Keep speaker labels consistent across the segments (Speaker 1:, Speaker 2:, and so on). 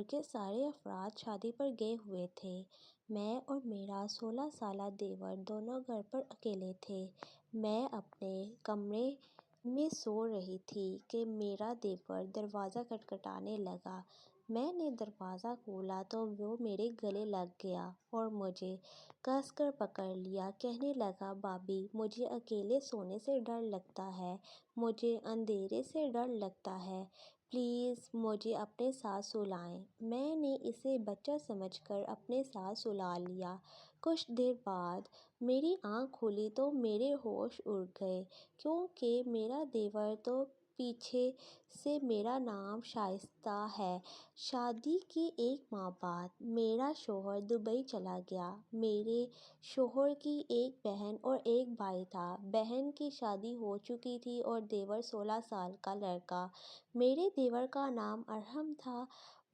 Speaker 1: کے سارے افراد شادی پر گئے ہوئے تھے۔ میں اور میرا 16 سالہ دیور دونوں گھر پر اکیلے تھے۔ میں اپنے کمرے میں سو رہی تھی کہ میرا دیور دروازہ کھٹکھٹانے لگا۔ میں نے دروازہ کھولا تو وہ میرے گلے لگ گیا اور مجھے کس کر پکڑ لیا۔ کہنے لگا، بھابھی، مجھے اکیلے سونے سے ڈر لگتا ہے، مجھے اندھیرے سے ڈر لگتا ہے، پلیز مجھے اپنے ساتھ سلائیں۔ میں نے اسے بچہ سمجھ کر اپنے ساتھ سلا لیا۔ کچھ دیر بعد میری آنکھ کھلی تو میرے ہوش اڑ گئے، کیونکہ میرا دیور تو پیچھے سے میرا نام شائستہ ہے۔ شادی کے ایک ماہ بعد میرا شوہر دبئی چلا گیا۔ میرے شوہر کی ایک بہن اور ایک بھائی تھا۔ بہن کی شادی ہو چکی تھی اور دیور 16 سال کا لڑکا۔ میرے دیور کا نام ارحم تھا۔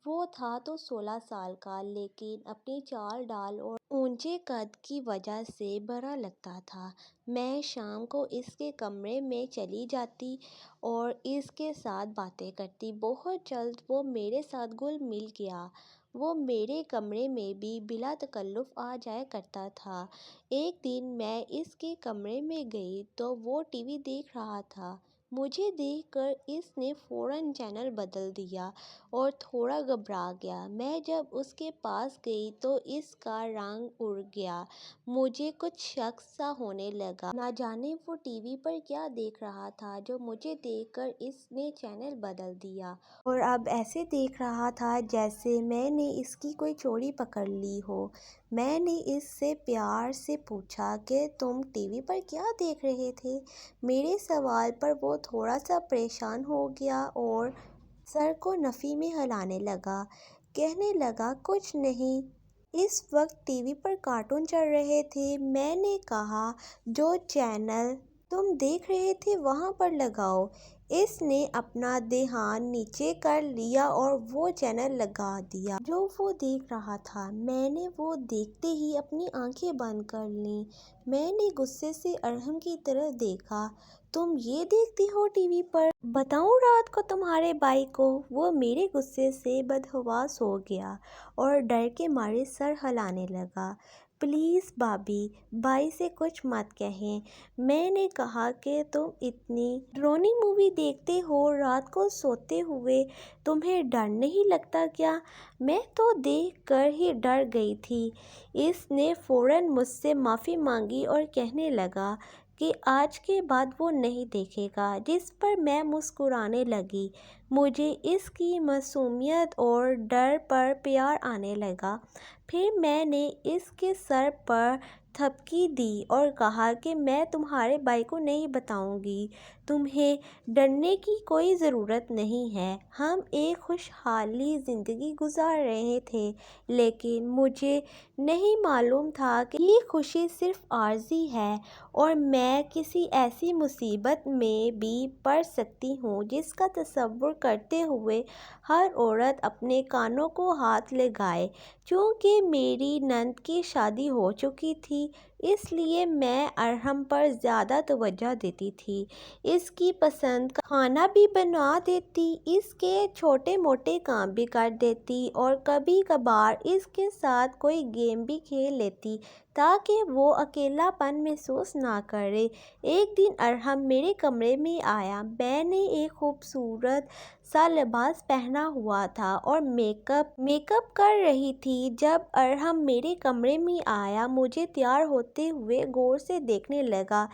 Speaker 1: وہ تھا تو 16 سال کا، لیکن اپنی چال ڈھال اور اونچے قد کی وجہ سے برا لگتا تھا۔ میں شام کو اس کے کمرے میں چلی جاتی اور اس کے ساتھ باتیں کرتی۔ بہت جلد وہ میرے ساتھ گھل مل گیا۔ وہ میرے کمرے میں بھی بلا تکلف آ جایا کرتا تھا۔ ایک دن میں اس کے کمرے میں گئی تو وہ ٹی وی دیکھ رہا تھا۔ مجھے دیکھ کر اس نے فوراً چینل بدل دیا اور تھوڑا گھبرا گیا۔ میں جب اس کے پاس گئی تو اس کا رنگ اڑ گیا۔ مجھے کچھ شک سا ہونے لگا۔ نہ جانے وہ ٹی وی پر کیا دیکھ رہا تھا جو مجھے دیکھ کر اس نے چینل بدل دیا اور اب ایسے دیکھ رہا تھا جیسے میں نے اس کی کوئی چوری پکڑ لی ہو۔ میں نے اس سے پیار سے پوچھا کہ تم ٹی وی پر کیا دیکھ رہے تھے؟ میرے سوال پر وہ تھوڑا سا پریشان ہو گیا اور سر کو نفی میں ہلانے لگا۔ کہنے لگا، کچھ نہیں، اس وقت ٹی وی پر کارٹون چل رہے تھے۔ میں نے کہا، جو چینل تم دیکھ رہے تھے وہاں پر لگاؤ۔ اس نے اپنا دھیان نیچے کر لیا اور وہ چینل لگا دیا جو وہ دیکھ رہا تھا۔ میں نے وہ دیکھتے ہی اپنی آنکھیں بند کر لیں۔ میں نے غصے سے ارحم کی طرف دیکھا۔ تم یہ دیکھتی ہو ٹی وی پر؟ بتاؤں رات کو تمہارے بھائی کو؟ وہ میرے غصے سے بدحواس ہو گیا اور ڈر کے مارے سر ہلانے لگا۔ پلیز بھابھی، بھائی سے کچھ مت کہیں۔ میں نے کہا کہ تم اتنی ڈرونی مووی دیکھتے ہو رات کو سوتے ہوئے، تمہیں ڈر نہیں لگتا کیا؟ میں تو دیکھ کر ہی ڈر گئی تھی۔ اس نے فوراً مجھ سے معافی مانگی اور کہنے لگا کہ آج کے بعد وہ نہیں دیکھے گا، جس پر میں مسکرانے لگی۔ مجھے اس کی معصومیت اور ڈر پر پیار آنے لگا۔ پھر میں نے اس کے سر پر تھپکی دی اور کہا کہ میں تمہارے بھائی کو نہیں بتاؤں گی۔ تمہیں ڈرنے کی کوئی ضرورت نہیں ہے۔ ہم ایک خوشحالی زندگی گزار رہے تھے، لیکن مجھے نہیں معلوم تھا کہ یہ خوشی صرف عارضی ہے اور میں کسی ایسی مصیبت میں بھی پڑ سکتی ہوں جس کا تصور کرتے ہوئے ہر عورت اپنے کانوں کو ہاتھ لگائے۔ چونکہ میری نند کی شادی ہو چکی تھی، اس لیے میں ارحم پر زیادہ توجہ دیتی تھی۔ اس کی پسند کا کھانا بھی بنا دیتی، اس کے چھوٹے موٹے کام بھی کر دیتی اور کبھی کبھار اس کے ساتھ کوئی گیم بھی کھیل لیتی تاکہ وہ اکیلا پن محسوس نہ کرے۔ ایک دن ارحم میرے کمرے میں آیا۔ میں نے ایک خوبصورت سا لباس پہنا ہوا تھا اور میک اپ کر رہی تھی۔ جب ارحم میرے کمرے میں آیا، مجھے تیار ہوتے ہوئے غور سے دیکھنے لگا۔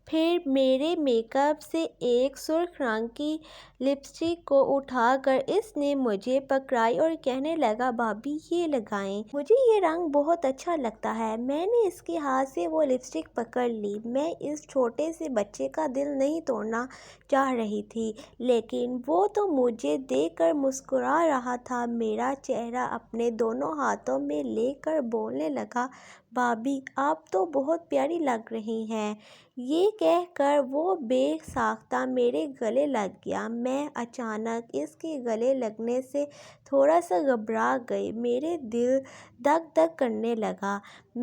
Speaker 1: پھر میرے میک اپ سے ایک سرخ رنگ کی لپسٹک کو اٹھا کر اس نے مجھے پکڑائی اور کہنے لگا، بھابھی یہ لگائیں، مجھے یہ رنگ بہت اچھا لگتا ہے۔ میں نے اس کے ہاتھ سے وہ لپسٹک پکڑ لی۔ میں اس چھوٹے سے بچے کا دل نہیں توڑنا چاہ رہی تھی، لیکن وہ تو مجھے دیکھ کر مسکرا رہا تھا۔ میرا چہرہ اپنے دونوں ہاتھوں میں لے کر بولنے لگا، بھابھی آپ تو بہت پیاری لگ رہی ہیں۔ یہ کہہ کر وہ بے ساختہ میرے گلے لگ گیا۔ میں اچانک اس کے گلے لگنے سے تھوڑا سا گھبرا گئی۔ میرا دل دھک دھک کرنے لگا۔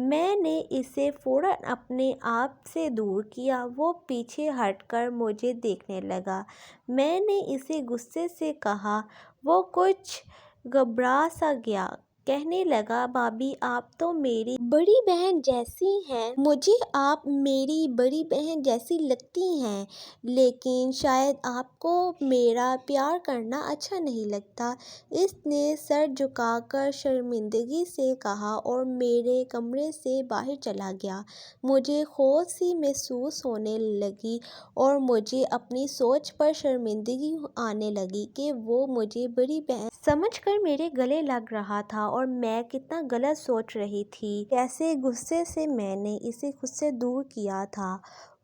Speaker 1: میں نے اسے فوراً اپنے آپ سے دور کیا۔ وہ پیچھے ہٹ کر مجھے دیکھنے لگا۔ میں نے اسے غصے سے کہا، وہ کچھ گھبرا سا گیا، کہنے لگا بھابھی آپ تو میری بڑی بہن جیسی ہیں، مجھے آپ میری بڑی بہن جیسی لگتی ہیں، لیکن شاید آپ کو میرا پیار کرنا اچھا نہیں لگتا۔ اس نے سر جھکا کر شرمندگی سے کہا اور میرے کمرے سے باہر چلا گیا۔ مجھے خود سی محسوس ہونے لگی اور مجھے اپنی سوچ پر شرمندگی آنے لگی کہ وہ مجھے بڑی بہن سمجھ کر میرے گلے لگ رہا تھا اور میں کتنا غلط سوچ رہی تھی۔ کیسے غصے سے میں نے اسے خود سے دور کیا تھا۔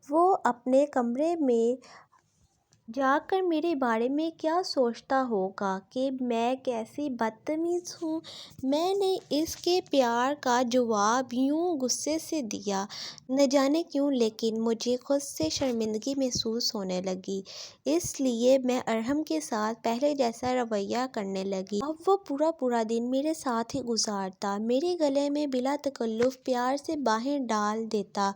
Speaker 1: وہ اپنے کمرے میں جا کر میرے بارے میں کیا سوچتا ہوگا کہ میں کیسی بدتمیز ہوں۔ میں نے اس کے پیار کا جواب یوں غصے سے دیا، نہ جانے کیوں لیکن مجھے خود سے شرمندگی محسوس ہونے لگی۔ اس لیے میں ارحم کے ساتھ پہلے جیسا رویہ کرنے لگی۔ اب وہ پورا دن میرے ساتھ ہی گزارتا، میرے گلے میں بلا تکلف پیار سے باہیں ڈال دیتا،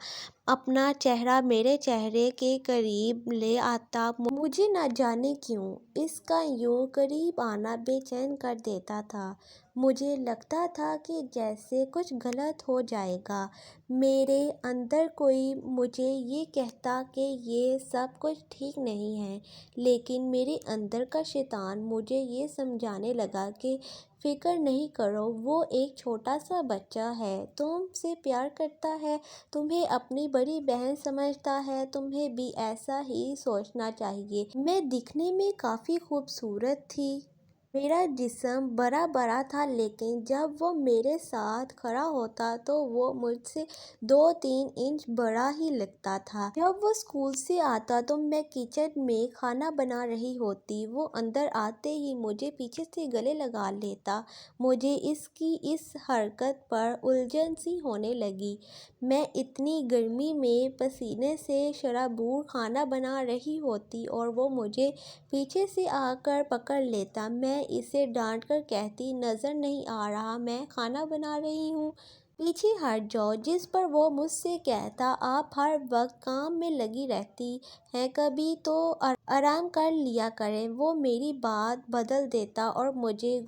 Speaker 1: اپنا چہرہ میرے چہرے کے قریب لے آتا۔ مجھے نہ جانے کیوں اس کا یوں قریب آنا بے چین کر دیتا تھا۔ مجھے لگتا تھا کہ جیسے کچھ غلط ہو جائے گا۔ میرے اندر کوئی مجھے یہ کہتا کہ یہ سب کچھ ٹھیک نہیں ہے، لیکن میرے اندر کا شیطان مجھے یہ سمجھانے لگا کہ فکر نہیں کرو، وہ ایک چھوٹا سا بچہ ہے، تم سے پیار کرتا ہے، تمہیں اپنی بڑی بہن سمجھتا ہے، تمہیں بھی ایسا ہی سوچنا چاہیے۔ میں دکھنے میں کافی خوبصورت تھی، میرا جسم بڑا تھا، لیکن جب وہ میرے ساتھ کھڑا ہوتا تو وہ مجھ سے 2-3 انچ بڑا ہی لگتا تھا۔ جب وہ اسکول سے آتا تو میں کچن میں کھانا بنا رہی ہوتی، وہ اندر آتے ہی مجھے پیچھے سے گلے لگا لیتا۔ مجھے اس کی اس حرکت پر الجھن سی ہونے لگی۔ میں اتنی گرمی میں پسینے سے شرابور کھانا بنا رہی ہوتی اور وہ مجھے پیچھے سے آ کر پکڑ لیتا۔ میں اسے ڈانٹ کر کہتی، نظر نہیں آ رہا میں کھانا بنا رہی ہوں، پیچھے ہٹ جاؤ، جس پر وہ مجھ سے کہتا آپ ہر وقت کام میں لگی رہتی ہیں، کبھی تو آرام کر لیا کریں۔ وہ میری بات بدل دیتا اور مجھے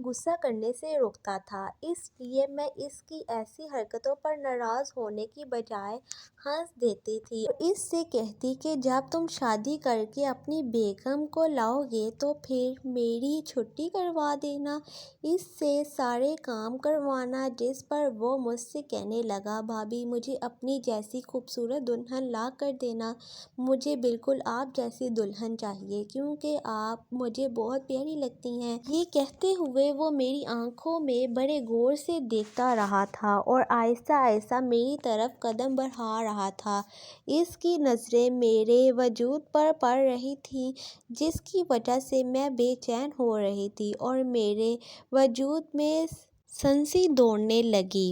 Speaker 1: غصہ کرنے سے روکتا تھا، اس لیے میں اس کی ایسی حرکتوں پر ناراض ہونے کی بجائے ہنس دیتی تھی اور اس سے کہتی کہ جب تم شادی کر کے اپنی بیگم کو لاؤ گے تو پھر میری چھٹی کروا دینا، اس سے سارے کام کروانا، جس پر وہ مجھ سے کہنے لگا بھابھی مجھے اپنی جیسی خوبصورت دلہن لا کر دینا، مجھے بالکل آپ جیسی دلہن چاہیے کیونکہ آپ مجھے بہت پیاری لگتی ہیں۔ یہ کہتے ہوئے وہ میری آنکھوں میں بڑے غور سے دیکھتا رہا تھا اور آہستہ میری طرف قدم بڑھا رہا تھا۔ اس کی نظریں میرے وجود پر پڑ رہی تھیں، جس کی وجہ سے میں بے چین ہو رہی تھی اور میرے وجود میں سنسی دوڑنے لگی۔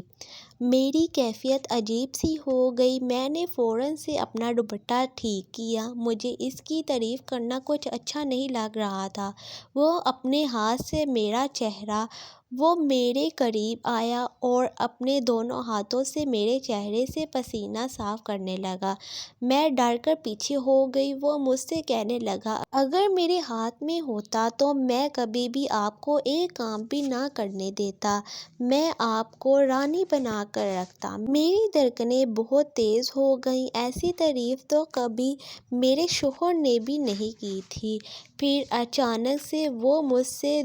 Speaker 1: میری کیفیت عجیب سی ہو گئی۔ میں نے فوراً سے اپنا دوپٹہ ٹھیک کیا، مجھے اس کی تعریف کرنا کچھ اچھا نہیں لگ رہا تھا۔ وہ اپنے ہاتھ سے میرا چہرہ، وہ میرے قریب آیا اور اپنے دونوں ہاتھوں سے میرے چہرے سے پسینہ صاف کرنے لگا۔ میں ڈر کر پیچھے ہو گئی۔ وہ مجھ سے کہنے لگا اگر میرے ہاتھ میں ہوتا تو میں کبھی بھی آپ کو ایک کام بھی نہ کرنے دیتا، میں آپ کو رانی بنا کر رکھتا۔ میری دھڑکنیں بہت تیز ہو گئیں، ایسی تعریف تو کبھی میرے شوہر نے بھی نہیں کی تھی۔ پھر اچانک سے وہ مجھ سے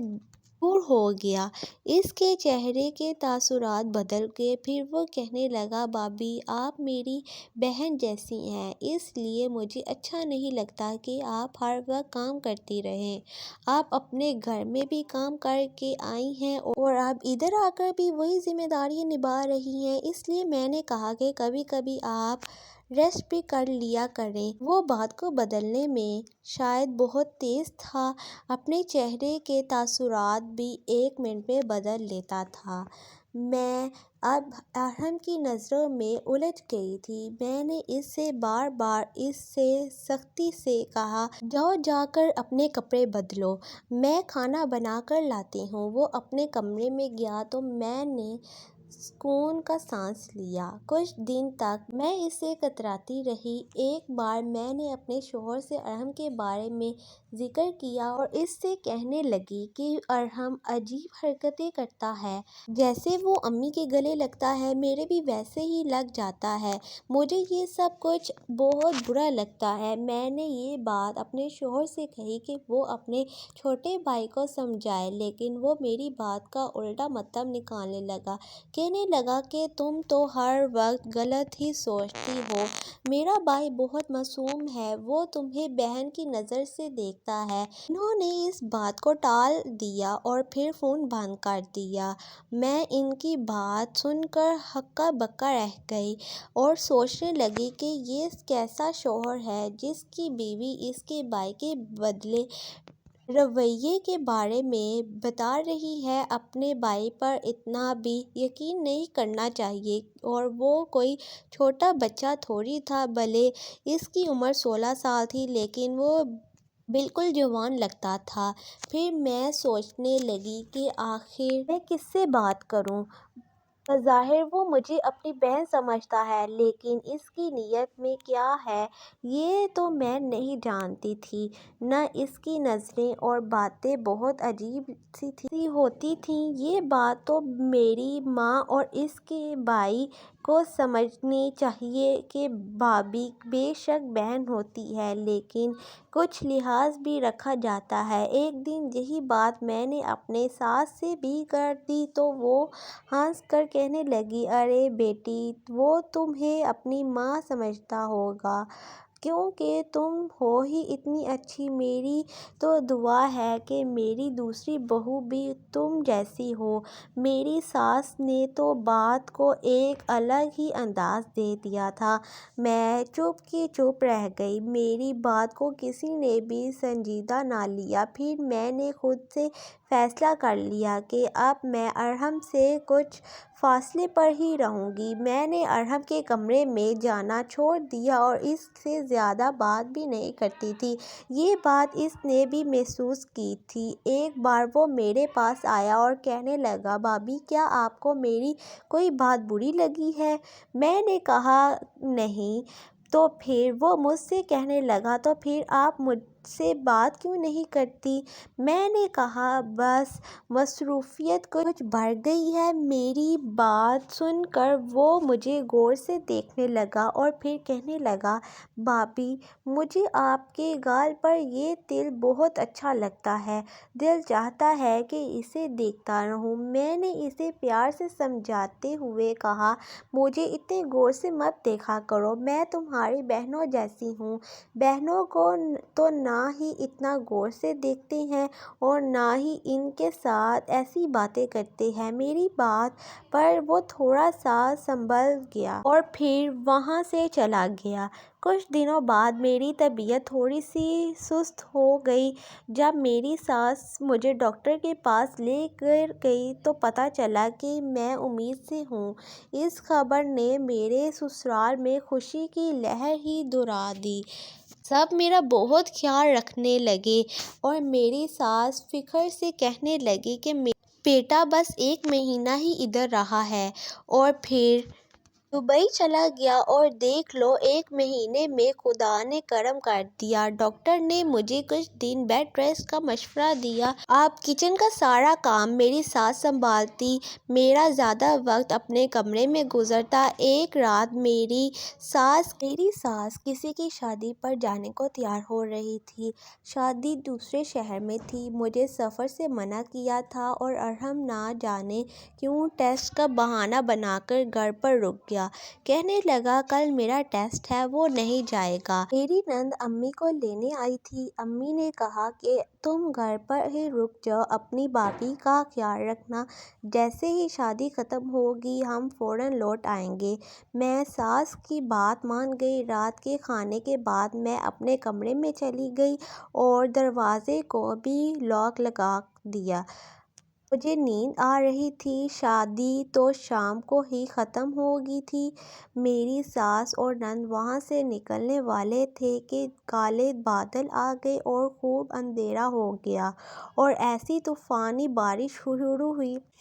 Speaker 1: دور ہو گیا، اس کے چہرے کے تاثرات بدل گئے۔ پھر وہ کہنے لگا بھابھی آپ میری بہن جیسی ہیں، اس لیے مجھے اچھا نہیں لگتا کہ آپ ہر وقت کام کرتی رہیں، آپ اپنے گھر میں بھی کام کر کے آئی ہیں اور اب ادھر آ کر بھی وہی ذمہ داریاں نبھا رہی ہیں، اس لیے میں نے کہا کہ کبھی کبھی آپ ریسٹ بھی کر لیا کریں۔ وہ بات کو بدلنے میں شاید بہت تیز تھا، اپنے چہرے کے تاثرات بھی 1 منٹ میں بدل لیتا تھا۔ میں اب ارحم کی نظروں میں الجھ گئی تھی۔ میں نے اس سے بار اس سے سختی سے کہا جاؤ جا کر اپنے کپڑے بدلو، میں کھانا بنا کر لاتی ہوں۔ وہ اپنے کمرے میں گیا تو میں نے سکون کا سانس لیا۔ کچھ دن تک میں اس سے کتراتی رہی۔ ایک بار میں نے اپنے شوہر سے ارحم کے بارے میں ذکر کیا اور اس سے کہنے لگی کہ ارحم عجیب حرکتیں کرتا ہے، جیسے وہ امی کے گلے لگتا ہے، میرے بھی ویسے ہی لگ جاتا ہے، مجھے یہ سب کچھ بہت برا لگتا ہے۔ میں نے یہ بات اپنے شوہر سے کہی کہ وہ اپنے چھوٹے بھائی کو سمجھائے، لیکن وہ میری بات کا الٹا مطلب نکالنے لگا۔ کہنے لگا کہ تم تو ہر وقت غلط ہی سوچتی ہو، میرا بھائی بہت معصوم ہے، وہ تمہیں بہن کی نظر سے دیکھتا ہے۔ انہوں نے اس بات کو ٹال دیا اور پھر فون بند کر دیا۔ میں ان کی بات سن کر ہکا بکا رہ گئی اور سوچنے لگی کہ یہ کیسا شوہر ہے جس کی بیوی اس کے بھائی کے بدلے رویے کے بارے میں بتا رہی ہے۔ اپنے بھائی پر اتنا بھی یقین نہیں کرنا چاہیے، اور وہ کوئی چھوٹا بچہ تھوڑی تھا، بھلے اس کی عمر 16 سال تھی لیکن وہ بالکل جوان لگتا تھا۔ پھر میں سوچنے لگی کہ آخر میں کس سے بات کروں؟ بظاہر وہ مجھے اپنی بہن سمجھتا ہے، لیکن اس کی نیت میں کیا ہے یہ تو میں نہیں جانتی تھی۔ نہ اس کی نظریں اور باتیں بہت عجیب سی ہوتی تھیں۔ یہ بات تو میری ماں اور اس کے بھائی کو سمجھنی چاہیے کہ بھابھی بے شک بہن ہوتی ہے، لیکن کچھ لحاظ بھی رکھا جاتا ہے۔ ایک دن یہی بات میں نے اپنے ساس سے بھی کر دی تو وہ ہنس کر کہنے لگی، ارے بیٹی، وہ تمہیں اپنی ماں سمجھتا ہوگا کیونکہ تم ہو ہی اتنی اچھی۔ میری تو دعا ہے کہ میری دوسری بہو بھی تم جیسی ہو۔ میری ساس نے تو بات کو ایک الگ ہی انداز دے دیا تھا۔ میں چپ کی چپ رہ گئی، میری بات کو کسی نے بھی سنجیدہ نہ لیا۔ پھر میں نے خود سے فیصلہ کر لیا کہ اب میں ارحم سے کچھ فاصلے پر ہی رہوں گی۔ میں نے ارحم کے کمرے میں جانا چھوڑ دیا اور اس سے زیادہ بات بھی نہیں کرتی تھی۔ یہ بات اس نے بھی محسوس کی تھی۔ ایک بار وہ میرے پاس آیا اور کہنے لگا، بھابھی کیا آپ کو میری کوئی بات بری لگی ہے؟ میں نے کہا نہیں۔ تو پھر وہ مجھ سے کہنے لگا، تو پھر آپ مجھ سے بات کیوں نہیں کرتی؟ میں نے کہا بس مصروفیت کچھ بڑھ گئی ہے۔ میری بات سن کر وہ مجھے غور سے دیکھنے لگا اور پھر کہنے لگا، بھابھی مجھے آپ کے گال پر یہ تل بہت اچھا لگتا ہے، دل چاہتا ہے کہ اسے دیکھتا رہوں۔ میں نے اسے پیار سے سمجھاتے ہوئے کہا، مجھے اتنے غور سے مت دیکھا کرو، میں تمہاری بہنوں جیسی ہوں۔ بہنوں کو تو نہ ہی اتنا غور سے دیکھتے ہیں اور نہ ہی ان کے ساتھ ایسی باتیں کرتے ہیں۔ میری بات پر وہ تھوڑا سا سنبھل گیا اور پھر وہاں سے چلا گیا۔ کچھ دنوں بعد میری طبیعت تھوڑی سی سست ہو گئی۔ جب میری ساس مجھے ڈاکٹر کے پاس لے کر گئی تو پتہ چلا کہ میں امید سے ہوں۔ اس خبر نے میرے سسرال میں خوشی کی لہر ہی دوڑا دی۔ سب میرا بہت خیال رکھنے لگے اور میری ساس فخر سے کہنے لگی کہ میرا بیٹا بس 1 مہینہ ہی ادھر رہا ہے اور پھر دبئی چلا گیا، اور دیکھ لو 1 مہینے میں خدا نے کرم کر دیا۔ ڈاکٹر نے مجھے کچھ دن بیڈ ریسٹ کا مشورہ دیا۔ اب کچن کا سارا کام میری ساس سنبھالتی، میرا زیادہ وقت اپنے کمرے میں گزرتا۔ ایک رات میری ساس کسی کی شادی پر جانے کو تیار ہو رہی تھی۔ شادی دوسرے شہر میں تھی۔ مجھے سفر سے منع کیا تھا اور ارحم نہ جانے کیوں ٹیسٹ کا بہانہ بنا کر گھر پر رک گیا۔ کہنے لگا کل میرا ٹیسٹ ہے، وہ نہیں جائے گا۔ میری نند امی کو لینے آئی تھی۔ امی نے کہا کہ تم گھر پر ہی رک جاؤ، اپنی بھابھی کا خیال رکھنا، جیسے ہی شادی ختم ہوگی ہم فوراً لوٹ آئیں گے۔ میں ساس کی بات مان گئی۔ رات کے کھانے کے بعد میں اپنے کمرے میں چلی گئی اور دروازے کو بھی لاک لگا دیا۔ مجھے نیند آ رہی تھی۔ شادی تو شام کو ہی ختم ہوگی تھی۔ میری ساس اور نند وہاں سے نکلنے والے تھے کہ کالے بادل آ گئے اور خوب اندھیرا ہو گیا، اور ایسی طوفانی بارش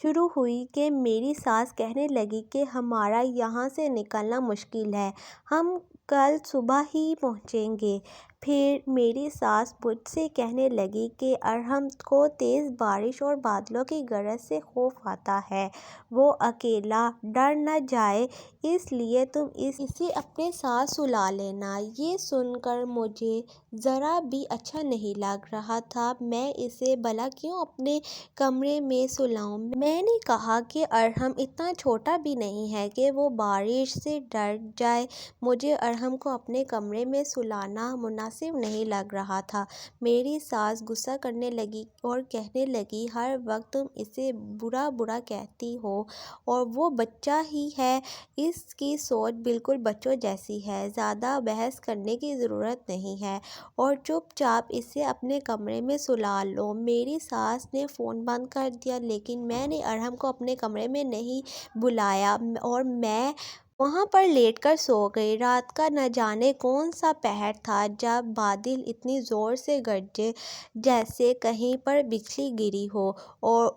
Speaker 1: شروع ہوئی کہ میری ساس کہنے لگی کہ ہمارا یہاں سے نکلنا مشکل ہے، ہم کل صبح ہی پہنچیں گے۔ پھر میری ساس مجھ سے کہنے لگی کہ ارحم کو تیز بارش اور بادلوں کی گرج سے خوف آتا ہے، وہ اکیلا ڈر نہ جائے، اس لیے تم اسے اپنے ساتھ سلا لینا۔ یہ سن کر مجھے ذرا بھی اچھا نہیں لگ رہا تھا۔ میں اسے بھلا کیوں اپنے کمرے میں سلاؤں؟ میں نے کہا کہ ارحم اتنا چھوٹا بھی نہیں ہے کہ وہ بارش سے ڈر جائے۔ مجھے ارحم کو اپنے کمرے میں سلانا مناسب نہیں لگ رہا تھا۔ میری ساس غصہ کرنے لگی اور کہنے لگی ہر وقت تم اسے برا برا کہتی ہو، اور وہ بچہ ہی ہے، اس کی سوچ بالکل بچوں جیسی ہے، زیادہ بحث کرنے کی ضرورت نہیں ہے، اور چپ چاپ اسے اپنے کمرے میں سلا لو۔ میری ساس نے فون بند کر دیا، لیکن میں نے ارحم کو اپنے کمرے میں نہیں بلایا اور میں وہاں پر لیٹ کر سو گئی۔ رات کا نہ جانے کون سا پہر تھا جب بادل اتنی زور سے گرجے جیسے کہیں پر بجلی گری ہو، اور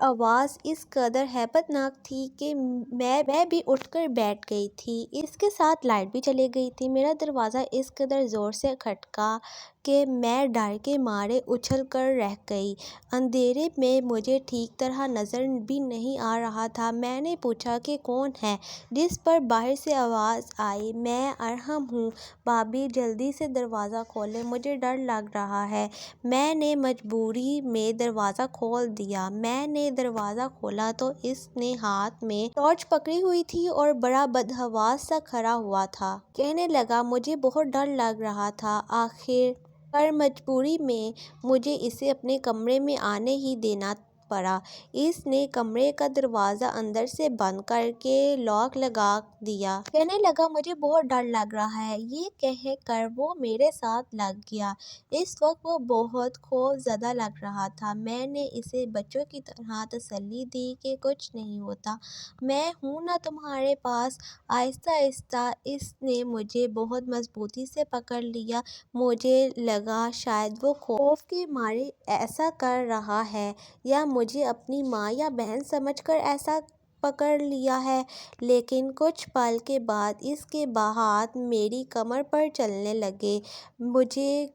Speaker 1: آواز اس قدر ہیبت ناک تھی کہ میں بھی اٹھ کر بیٹھ گئی تھی۔ اس کے ساتھ لائٹ بھی چلی گئی تھی۔ میرا دروازہ اس قدر زور سے کھٹکا کہ میں ڈر کے مارے اچھل کر رہ گئی۔ اندھیرے میں مجھے ٹھیک طرح نظر بھی نہیں آ رہا تھا۔ میں نے پوچھا کہ کون ہے، جس پر باہر سے آواز آئی، میں ارحم ہوں، بھابی جلدی سے دروازہ کھولیں، مجھے ڈر لگ رہا ہے۔ میں نے مجبوری میں دروازہ کھول دیا۔ میں نے دروازہ کھولا تو اس نے ہاتھ میں ٹارچ پکڑی ہوئی تھی اور بڑا بدحواس سا کھڑا ہوا تھا۔ کہنے لگا مجھے بہت ڈر لگ رہا تھا، آخر کار مجبوری میں مجھے اسے اپنے کمرے میں آنے ہی دینا پڑا۔ اس نے کمرے کا دروازہ اندر سے بند کر کے لاک لگا دیا۔ کہنے لگا مجھے بہت ڈر لگ رہا ہے، یہ کہہ کر وہ میرے ساتھ لگ گیا۔ اس وقت وہ بہت خوف زدہ لگ رہا تھا۔ میں نے اسے بچوں کی طرح تسلی دی کہ کچھ نہیں ہوتا، میں ہوں نا تمہارے پاس۔ آہستہ آہستہ اس نے مجھے بہت مضبوطی سے پکڑ لیا۔ مجھے لگا شاید وہ خوف کے مارے ایسا کر رہا ہے، یا مجھے اپنی ماں یا بہن سمجھ کر ایسا پکڑ لیا ہے، لیکن کچھ پل کے بعد اس کے ہاتھ میری کمر پر چلنے لگے۔ مجھے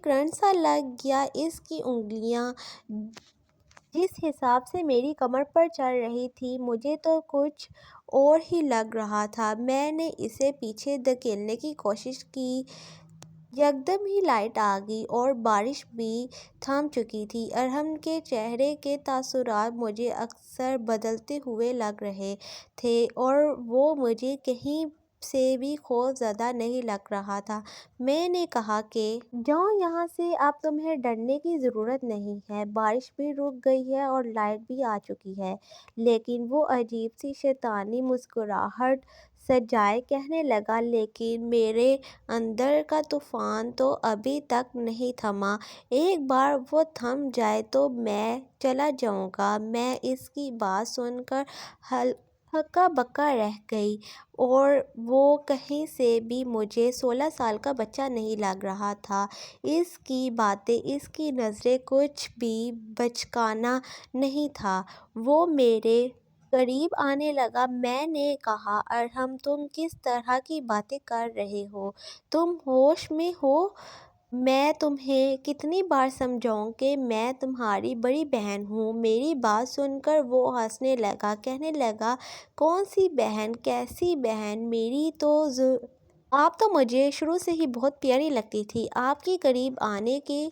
Speaker 1: کرنٹ سا لگ گیا۔ اس کی انگلیاں جس حساب سے میری کمر پر چل رہی تھی، مجھے تو کچھ اور ہی لگ رہا تھا۔ میں نے اسے پیچھے دھکیلنے کی کوشش کی، یکدم ہی لائٹ آ گئی اور بارش بھی تھم چکی تھی۔ ارحم کے چہرے کے تاثرات مجھے اکثر بدلتے ہوئے لگ رہے تھے، اور وہ مجھے کہیں سے بھی خوف زدہ نہیں لگ رہا تھا۔ میں نے کہا کہ جاؤ یہاں سے، اب تمہیں ڈرنے کی ضرورت نہیں ہے، بارش بھی رک گئی ہے اور لائٹ بھی آ چکی ہے۔ لیکن وہ عجیب سی شیطانی مسکراہٹ سجائے کہنے لگا لیکن میرے اندر کا طوفان تو ابھی تک نہیں تھما، ایک بار وہ تھم جائے تو میں چلا جاؤں گا۔ میں اس کی بات سن کر ہکا بکا رہ گئی، اور وہ کہیں سے بھی مجھے 16 سال کا بچہ نہیں لگ رہا تھا۔ اس کی باتیں، اس کی نظریں، کچھ بھی بچکانا نہیں تھا۔ وہ میرے قریب آنے لگا۔ میں نے کہا ارحم تم کس طرح کی باتیں کر رہے ہو، تم ہوش میں ہو؟ میں تمہیں کتنی بار سمجھاؤں کہ میں تمہاری بڑی بہن ہوں؟ میری بات سن کر وہ ہنسنے لگا، کہنے لگا کون سی بہن، کیسی بہن؟ آپ تو مجھے شروع سے ہی بہت پیاری لگتی تھی، آپ کے قریب آنے کے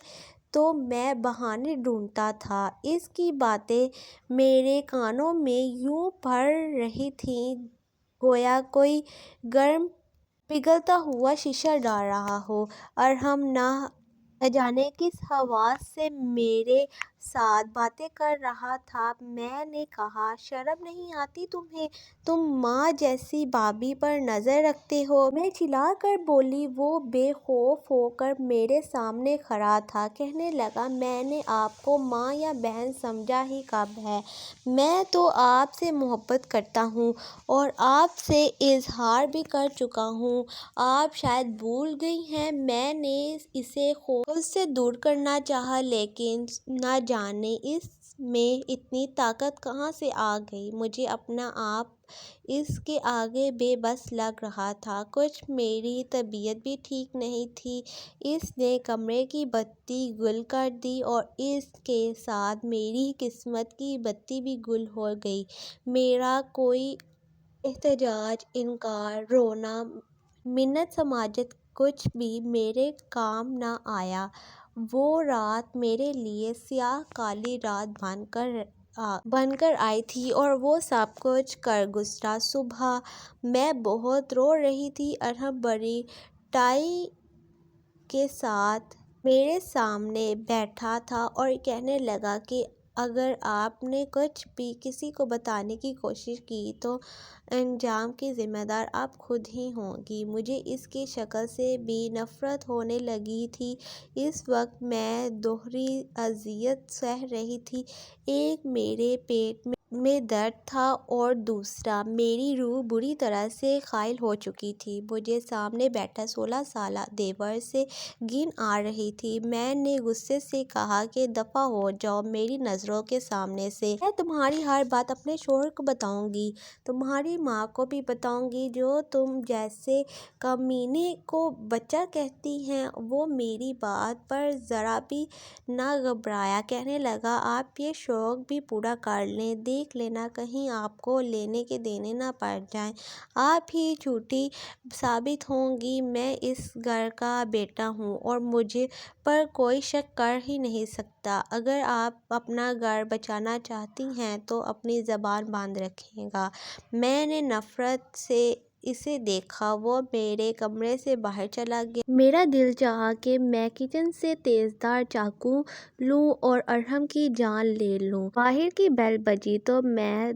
Speaker 1: تو میں بہانے ڈھونڈتا تھا۔ اس کی باتیں میرے کانوں میں یوں پڑ رہی تھیں گویا کوئی گرم پگھلتا ہوا شیشہ ڈال رہا ہو۔ ارحم نہ جانے کس حواس سے میرے ساتھ باتیں کر رہا تھا۔ میں نے کہا، شرم نہیں آتی تمہیں؟ تم ماں جیسی بھابھی پر نظر رکھتے ہو؟ میں چلا کر بولی۔ وہ بے خوف ہو کر میرے سامنے کھڑا تھا۔ کہنے لگا، میں نے آپ کو ماں یا بہن سمجھا ہی کب ہے؟ میں تو آپ سے محبت کرتا ہوں اور آپ سے اظہار بھی کر چکا ہوں۔ آپ شاید بھول گئی ہیں۔ میں نے اسے خود سے دور کرنا چاہا، لیکن نہ جانے اس میں اتنی طاقت کہاں سے آ گئی۔ مجھے اپنا آپ اس کے آگے بے بس لگ رہا تھا۔ کچھ میری طبیعت بھی ٹھیک نہیں تھی۔ اس نے کمرے کی بتی گل کر دی اور اس کے ساتھ میری قسمت کی بتی بھی گل ہو گئی۔ میرا کوئی احتجاج، انکار، رونا، منت سماجت کچھ بھی میرے کام نہ آیا۔ وہ رات میرے لیے سیاہ کالی رات بن کر آئی تھی اور وہ سب کچھ کر گزرا۔ صبح میں بہت رو رہی تھی۔ ارحم بڑی ٹائی کے ساتھ میرے سامنے بیٹھا تھا اور کہنے لگا کہ اگر آپ نے کچھ بھی کسی کو بتانے کی کوشش کی تو انجام کی ذمہ دار آپ خود ہی ہوں گی۔ مجھے اس کی شکل سے بھی نفرت ہونے لگی تھی۔ اس وقت میں دوہری اذیت سہہ رہی تھی۔ ایک میرے پیٹ میں درد تھا اور دوسرا میری روح بری طرح سے قائل ہو چکی تھی۔ مجھے سامنے بیٹھا 16 سالہ دیور سے گھن آ رہی تھی۔ میں نے غصے سے کہا کہ دفعہ ہو جاؤ میری نظروں کے سامنے سے۔ میں تمہاری ہر بات اپنے شوہر کو بتاؤں گی، تمہاری ماں کو بھی بتاؤں گی۔ جو تم جیسے کمینے کو بچہ کہتی ہیں۔ وہ میری بات پر ذرا بھی نہ گھبرایا۔ کہنے لگا، آپ یہ شوق بھی پورا کر لیں، دیکھ لینا کہیں آپ کو لینے کے دینے نہ پڑ جائیں۔ آپ ہی جھوٹی ثابت ہوں گی۔ میں اس گھر کا بیٹا ہوں اور مجھ پر کوئی شک کر ہی نہیں سکتا۔ اگر آپ اپنا گھر بچانا چاہتی ہیں تو اپنی زبان بند رکھیے گا۔ میں نے نفرت سے اسے دیکھا۔ وہ میرے کمرے سے باہر چلا گیا۔ میرا دل چاہا کہ میں کچن سے تیزدھار چاقو لوں اور ارحم کی جان لے لوں۔ باہر کی بیل بجی تو میں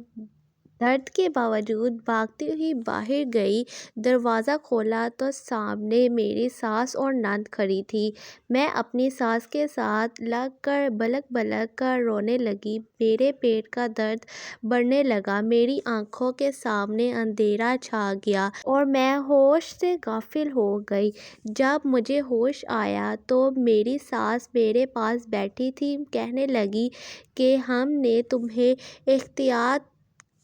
Speaker 1: درد کے باوجود بھاگتی ہوئی باہر گئی۔ دروازہ کھولا تو سامنے میری ساس اور نند کھڑی تھیں۔ میں اپنی ساس کے ساتھ لگ کر بلک بلک کر رونے لگی۔ میرے پیٹ کا درد بڑھنے لگا۔ میری آنکھوں کے سامنے اندھیرا چھا گیا اور میں ہوش سے غافل ہو گئی۔ جب مجھے ہوش آیا تو میری ساس میرے پاس بیٹھی تھی۔ کہنے لگی کہ ہم نے تمہیں احتیاط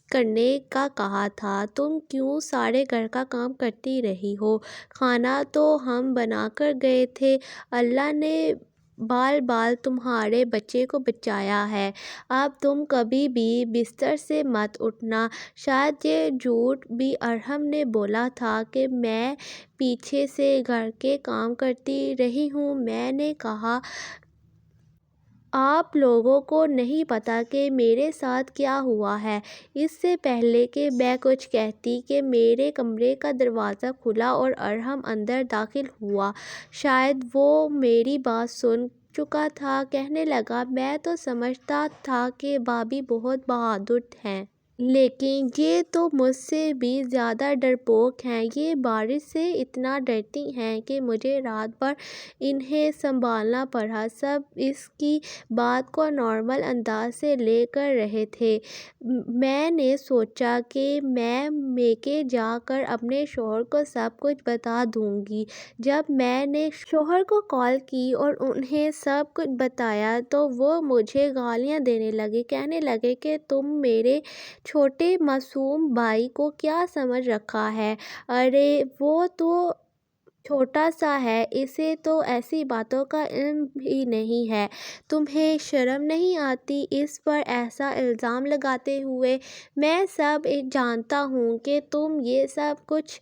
Speaker 1: کرنے کا کہا تھا، تم کیوں سارے گھر کا کام کرتی رہی ہو؟ کھانا تو ہم بنا کر گئے تھے۔ اللہ نے بال بال تمہارے بچے کو بچایا ہے۔ اب تم کبھی بھی بستر سے مت اٹھنا۔ شاید یہ جھوٹ بھی ارحم نے بولا تھا کہ میں پیچھے سے گھر کے کام کرتی رہی ہوں۔ میں نے کہا، آپ لوگوں کو نہیں پتہ کہ میرے ساتھ کیا ہوا ہے۔ اس سے پہلے کہ میں کچھ کہتی کہ میرے کمرے کا دروازہ کھلا اور ارحم اندر داخل ہوا۔ شاید وہ میری بات سن چکا تھا۔ کہنے لگا، میں تو سمجھتا تھا کہ بھابھی بہت بہادر ہیں، لیکن یہ تو مجھ سے بھی زیادہ ڈرپوک ہیں۔ یہ بارش سے اتنا ڈرتی ہیں کہ مجھے رات بھر انہیں سنبھالنا پڑا۔ سب اس کی بات کو نارمل انداز سے لے کر رہے تھے۔ میں نے سوچا کہ میں میکے جا کر اپنے شوہر کو سب کچھ بتا دوں گی۔ جب میں نے شوہر کو کال کی اور انہیں سب کچھ بتایا تو وہ مجھے گالیاں دینے لگے۔ کہنے لگے کہ تم میرے چھوٹے معصوم بھائی کو کیا سمجھ رکھا ہے؟ ارے وہ تو چھوٹا سا ہے، اسے تو ایسی باتوں کا علم ہی نہیں ہے۔ تمہیں شرم نہیں آتی اس پر ایسا الزام لگاتے ہوئے؟ میں سب جانتا ہوں کہ تم یہ سب کچھ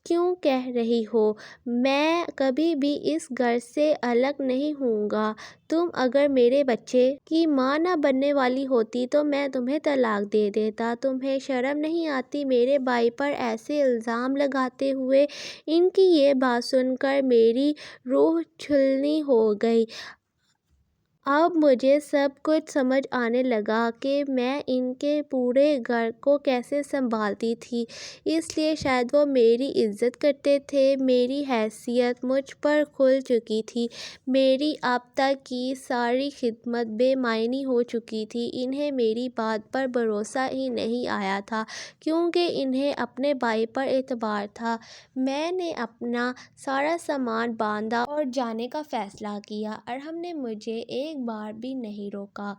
Speaker 1: کیوں کہہ رہی ہو۔ میں کبھی بھی اس گھر سے الگ نہیں ہوں گا۔ تم اگر میرے بچے کی ماں نہ بننے والی ہوتی تو میں تمہیں طلاق دے دیتا۔ تمہیں شرم نہیں آتی میرے بھائی پر ایسے الزام لگاتے ہوئے؟ ان کی یہ بات سن کر میری روح چھلنی ہو گئی۔ اب مجھے سب کچھ سمجھ آنے لگا کہ میں ان کے پورے گھر کو کیسے سنبھالتی تھی، اس لیے شاید وہ میری عزت کرتے تھے۔ میری حیثیت مجھ پر کھل چکی تھی، میری اب تک کی ساری خدمت بے معنی ہو چکی تھی۔ انہیں میری بات پر بھروسہ ہی نہیں آیا تھا، کیونکہ انہیں اپنے بھائی پر اعتبار تھا۔ میں نے اپنا سارا سامان باندھا اور جانے کا فیصلہ کیا۔ ارحم نے مجھے ایک بار بھی نہیں روکا۔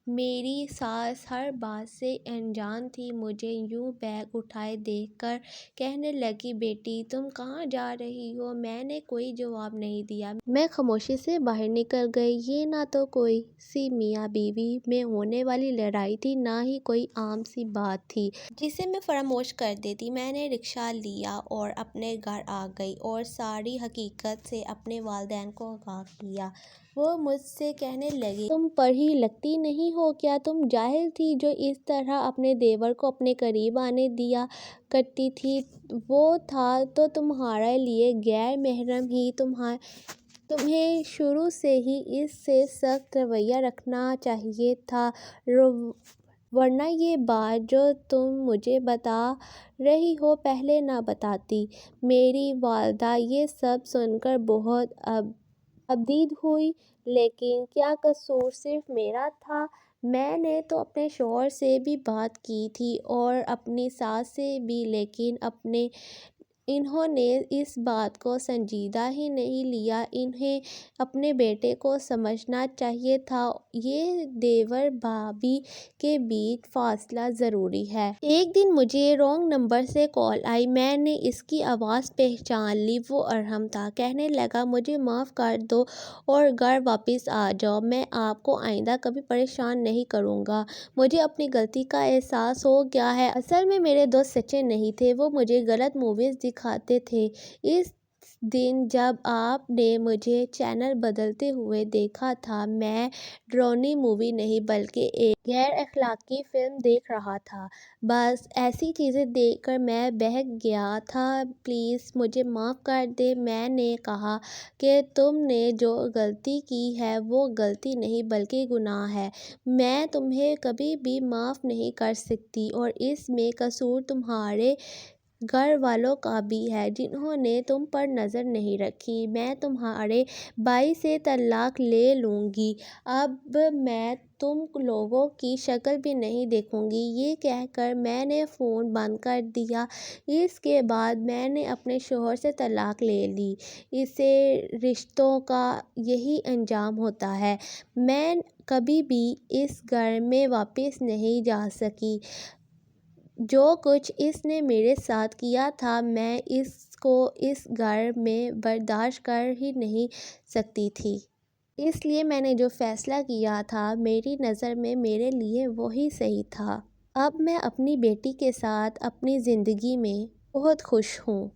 Speaker 1: میری ساس ہر بات سے انجان تھی۔ مجھے یوں بیگ اٹھائے دیکھ کر کہنے لگی، بیٹی تم کہاں جا رہی ہو؟ میں نے کوئی جواب نہیں دیا۔ میں خاموشی سے باہر نکل گئی۔ یہ نہ تو کوئی سی میاں بیوی میں ہونے والی لڑائی تھی، نہ ہی کوئی عام سی بات تھی جسے میں فراموش کر دیتی۔ میں نے رکشہ لیا اور اپنے گھر آ گئی اور ساری حقیقت سے اپنے والدین کو آگاہ کیا۔ وہ مجھ سے کہنے لگے، تم پڑھی لکھتی نہیں ہو کیا؟ تم جاہل تھی جو اس طرح اپنے دیور کو اپنے قریب آنے دیا کرتی تھی۔ وہ تھا تو تمہارے لیے غیر محرم ہی۔ تمہیں شروع سے ہی اس سے سخت رویہ رکھنا چاہیے تھا، ورنہ یہ بات جو تم مجھے بتا رہی ہو پہلے نہ بتاتی۔ میری والدہ یہ سب سن کر بہت ابدید ہوئی، لیکن کیا قصور صرف میرا تھا؟ میں نے تو اپنے شوہر سے بھی بات کی تھی اور اپنی ساس سے بھی، لیکن انہوں نے اس بات کو سنجیدہ ہی نہیں لیا۔ انہیں اپنے بیٹے کو سمجھنا چاہیے تھا۔ یہ دیور بھابی کے بیچ فاصلہ ضروری ہے۔ ایک دن مجھے رانگ نمبر سے کال آئی۔ میں نے اس کی آواز پہچان لی۔ وہ ارحم تھا۔ کہنے لگا، مجھے معاف کر دو اور گھر واپس آ جاؤ۔ میں آپ کو آئندہ کبھی پریشان نہیں کروں گا۔ مجھے اپنی غلطی کا احساس ہو گیا ہے۔ اصل میں میرے دوست سچے نہیں تھے، وہ مجھے غلط موویز دکھاتے تھے۔ اس دن جب آپ نے مجھے چینل بدلتے ہوئے دیکھا تھا، میں ڈراؤنی مووی نہیں بلکہ ایک غیر اخلاقی فلم دیکھ رہا تھا۔ بس ایسی چیزیں دیکھ کر میں بہک گیا تھا۔ پلیز مجھے معاف کر دیں۔ میں نے کہا کہ تم نے جو غلطی کی ہے وہ غلطی نہیں بلکہ گناہ ہے۔ میں تمہیں کبھی بھی معاف نہیں کر سکتی اور اس میں قصور تمہارے گھر والوں کا بھی ہے، جنہوں نے تم پر نظر نہیں رکھی۔ میں تمہارے بھائی سے طلاق لے لوں گی۔ اب میں تم لوگوں کی شکل بھی نہیں دیکھوں گی۔ یہ کہہ کر میں نے فون بند کر دیا۔ اس کے بعد میں نے اپنے شوہر سے طلاق لے لی۔ ایسے رشتوں کا یہی انجام ہوتا ہے۔ میں کبھی بھی اس گھر میں واپس نہیں جا سکی۔ جو کچھ اس نے میرے ساتھ کیا تھا، میں اس کو اس گھر میں برداشت کر ہی نہیں سکتی تھی۔ اس لیے میں نے جو فیصلہ کیا تھا، میری نظر میں میرے لیے وہی صحیح تھا۔ اب میں اپنی بیٹی کے ساتھ اپنی زندگی میں بہت خوش ہوں۔